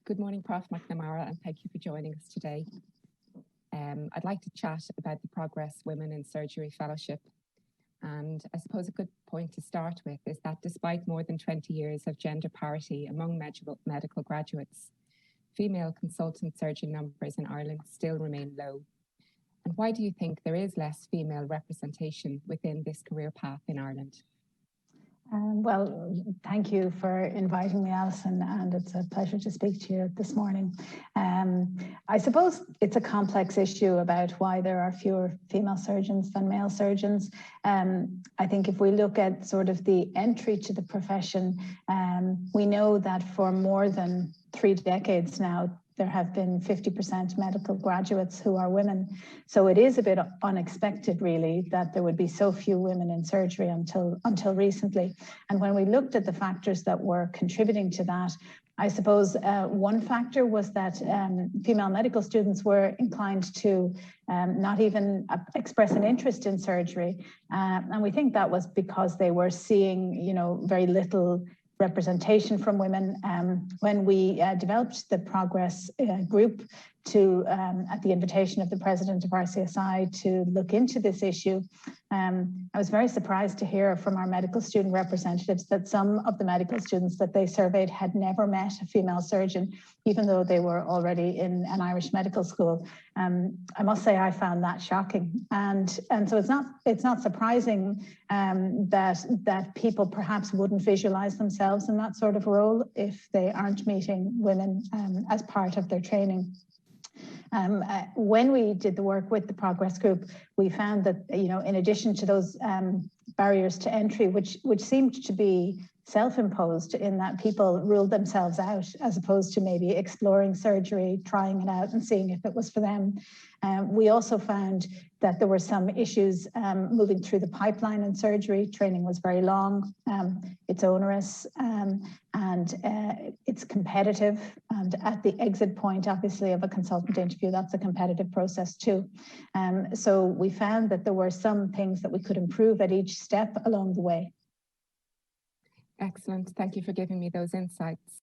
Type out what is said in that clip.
Good morning, Prof. McNamara, and thank you for joining us today. I'd like to chat about the Progress Women in Surgery Fellowship. And I suppose a good point to start with is that despite more than 20 years of gender parity among medical graduates, female consultant surgeon numbers in Ireland still remain low. And why do you think there is less female representation within this career path in Ireland? Well, thank you for inviting me, Alison, and it's a pleasure to speak to you this morning. I suppose it's a complex issue about why there are fewer female surgeons than male surgeons. I think if we look at sort of the entry to the profession, we know that for more than 3 decades now, there have been 50% medical graduates who are women. So it is a bit unexpected, really, that there would be so few women in surgery until recently. And when we looked at the factors that were contributing to that, I suppose one factor was that female medical students were inclined to not even express an interest in surgery. And we think that was because they were seeing, very little representation from women. When we developed the Progress group at the invitation of the president of RCSI to look into this issue, I was very surprised to hear from our medical student representatives that some of the medical students that they surveyed had never met a female surgeon, even though they were already in an Irish medical school. I must say I found that shocking. And so it's not surprising that people perhaps wouldn't visualize themselves in that sort of role if they aren't meeting women as part of their training. When we did the work with the Progress group, we found that, in addition to those barriers to entry, which seemed to be self-imposed in that people ruled themselves out as opposed to maybe exploring surgery, trying it out and seeing if it was for them. We also found that there were some issues moving through the pipeline in surgery. Training was very long, it's onerous, and it's competitive. And at the exit point, obviously, of a consultant interview, that's a competitive process too. So we found that there were some things that we could improve at each step along the way. Excellent. Thank you for giving me those insights.